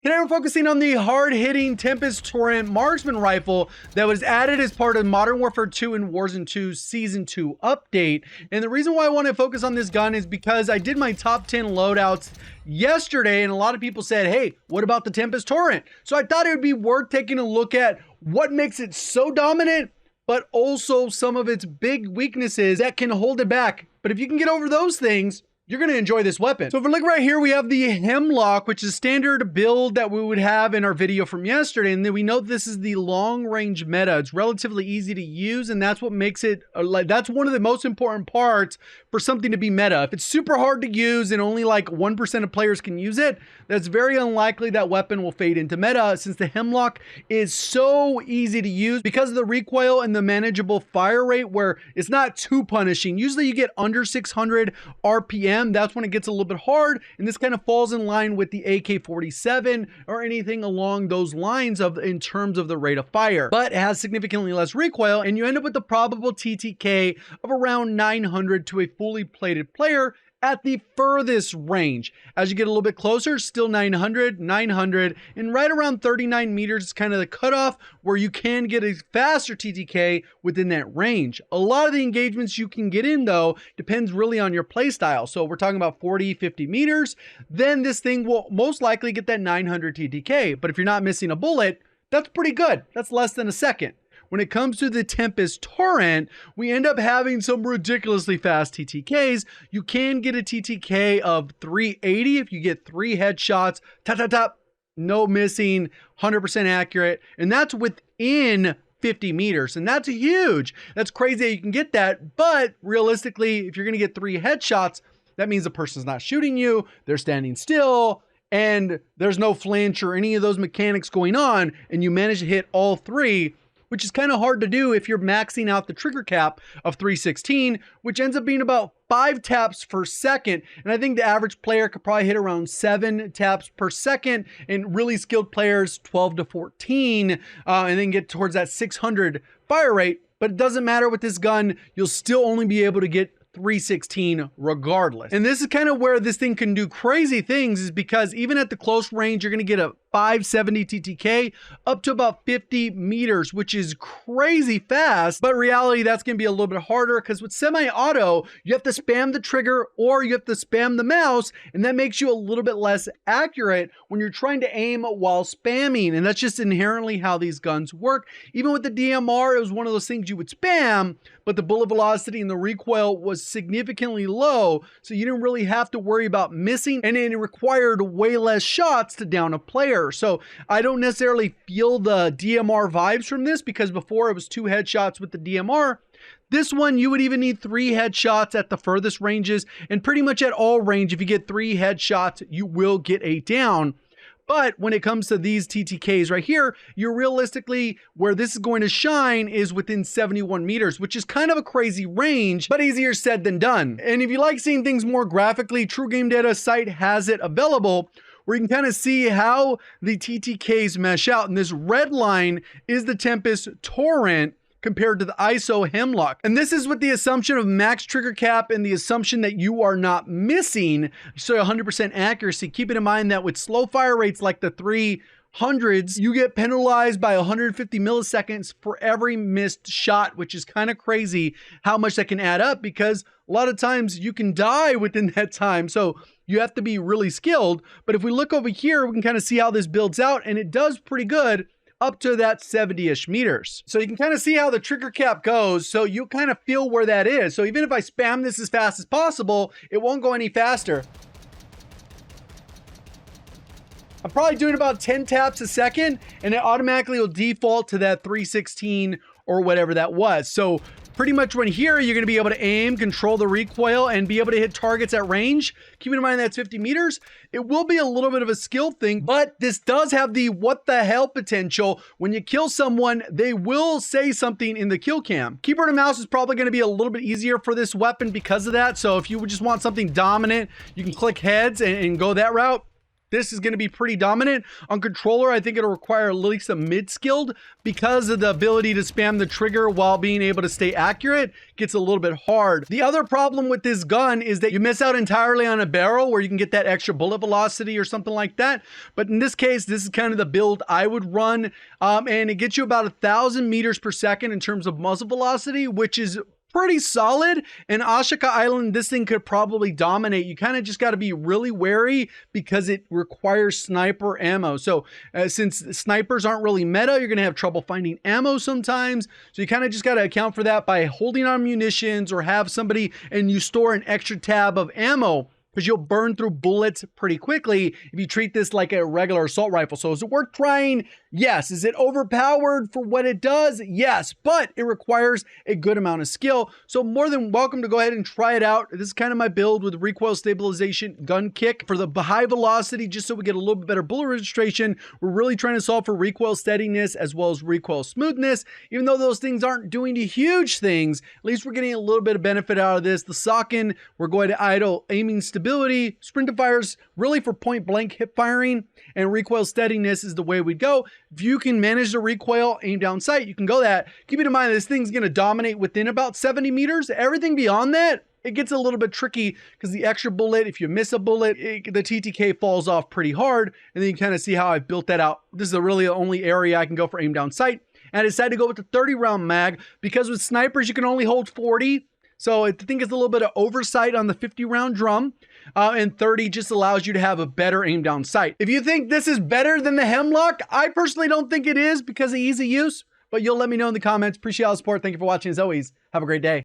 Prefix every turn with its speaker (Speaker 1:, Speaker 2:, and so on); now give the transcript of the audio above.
Speaker 1: Today we're focusing on the hard-hitting Tempus Torrent marksman rifle that was added as part of Modern Warfare 2 and Warzone 2 Season 2 update. And the reason why I want to focus on this gun is because I did my top 10 loadouts yesterday, and a lot of people said, hey, what about the Tempus Torrent? So I thought it would be worth taking a look at what makes it so dominant, but also some of its big weaknesses that can hold it back. But if you can get over those things, you're going to enjoy this weapon. So if we look right here, we have the Hemlock, which is standard build that we would have in our video from yesterday. And then we know this is the long range meta. It's relatively easy to use, and that's what makes it, that's one of the most important parts for something to be meta. If it's super hard to use and only like 1% of players can use it, that's very unlikely that weapon will fade into meta, since the Hemlock is so easy to use because of the recoil and the manageable fire rate, where it's not too punishing. Usually you get under 600 RPM. That's when it gets a little bit hard, and this kind of falls in line with the AK-47 or anything along those lines in terms of the rate of fire, but it has significantly less recoil, and you end up with the probable TTK of around 900 to a fully plated player at the furthest range. As you get a little bit closer, still 900, and right around 39 meters is kind of the cutoff where you can get a faster TTK within that range. A lot of the engagements you can get in, though, depends really on your playstyle. So we're talking about 40, 50 meters, then this thing will most likely get that 900 TTK. But if you're not missing a bullet, that's pretty good. That's less than a second. When it comes to the Tempus Torrent, we end up having some ridiculously fast TTKs. You can get a TTK of 380 if you get 3 headshots, no missing, 100% accurate, and that's within 50 meters, and that's huge. That's crazy that you can get that, but realistically, if you're gonna get 3 headshots, that means the person's not shooting you, they're standing still, and there's no flinch or any of those mechanics going on, and you manage to hit all 3, which is kind of hard to do if you're maxing out the trigger cap of 316, which ends up being about 5 taps per second. And I think the average player could probably hit around 7 taps per second, and really skilled players 12 to 14, and then get towards that 600 fire rate. But it doesn't matter with this gun, you'll still only be able to get 316 regardless. And this is kind of where this thing can do crazy things, is because even at the close range, you're going to get a 570 TTK up to about 50 meters, which is crazy fast. But in reality, that's going to be a little bit harder, because with semi-auto, you have to spam the trigger or you have to spam the mouse, and that makes you a little bit less accurate when you're trying to aim while spamming. And that's just inherently how these guns work. Even with the DMR, it was one of those things you would spam, but the bullet velocity and the recoil was significantly low, so you didn't really have to worry about missing, and it required way less shots to down a player. So I don't necessarily feel the DMR vibes from this, because before it was 2 headshots with the DMR. This one, you would even need 3 headshots at the furthest ranges, and pretty much at all range, if you get 3 headshots, you will get a down. But when it comes to these TTKs right here, you're realistically, where this is going to shine is within 71 meters, which is kind of a crazy range, but easier said than done. And if you like seeing things more graphically, True Game Data site has it available, where you can kind of see how the TTKs mesh out. And this red line is the Tempus Torrent compared to the ISO Hemlock. And this is with the assumption of max trigger cap and the assumption that you are not missing, so 100% accuracy. Keeping in mind that with slow fire rates like the 300s, you get penalized by 150 milliseconds for every missed shot, which is kind of crazy how much that can add up, because a lot of times you can die within that time. So you have to be really skilled. But if we look over here, we can kind of see how this builds out, and it does pretty good up to that 70-ish meters. So you can kind of see how the trigger cap goes, so you kind of feel where that is. So even if I spam this as fast as possible, it won't go any faster. I'm probably doing about 10 taps a second, and it automatically will default to that 316 or whatever that was. So pretty much when here, you're going to be able to aim, control the recoil, and be able to hit targets at range. Keeping in mind that's 50 meters, it will be a little bit of a skill thing, but this does have the what the hell potential. When you kill someone, they will say something in the kill cam. Keyboard and mouse is probably going to be a little bit easier for this weapon because of that. So if you just want something dominant, you can click heads and go that route. this is going to be pretty dominant. On controller, I think it'll require at least a mid-skilled because of the ability to spam the trigger while being able to stay accurate. Gets a little bit hard. The other problem with this gun is that you miss out entirely on a barrel where you can get that extra bullet velocity or something like that. But in this case, this is kind of the build I would run. And it gets you about 1,000 meters per second in terms of muzzle velocity, which is pretty solid. And Ashika Island, this thing could probably dominate. You kind of just got to be really wary because it requires sniper ammo. So since snipers aren't really meta, you're going to have trouble finding ammo sometimes. So you kind of just got to account for that by holding on munitions or have somebody and you store an extra tab of ammo, because you'll burn through bullets pretty quickly if you treat this like a regular assault rifle. So is it worth trying? Yes. Is it overpowered for what it does? Yes, but it requires a good amount of skill. So more than welcome to go ahead and try it out. This is kind of my build with recoil stabilization, gun kick for the high velocity, just so we get a little bit better bullet registration. We're really trying to solve for recoil steadiness as well as recoil smoothness. Even though those things aren't doing the huge things, at least we're getting a little bit of benefit out of this. The Socken, we're going to idle aiming stability. Sprint to fires really for point blank hip firing, and recoil steadiness is the way we'd go. If you can manage the recoil, aim down sight, you can go that. Keep in mind, this thing's going to dominate within about 70 meters. Everything beyond that, it gets a little bit tricky because the extra bullet, if you miss a bullet, the TTK falls off pretty hard. And then you kind of see how I built that out. This is really the only area I can go for aim down sight. And I decided to go with the 30 round mag because with snipers, you can only hold 40. So I think it's a little bit of oversight on the 50 round drum. And 30 just allows you to have a better aim down sight. If you think this is better than the Hemlock, I personally don't think it is because of easy use, but you'll let me know in the comments. Appreciate all the support. Thank you for watching as always. Have a great day.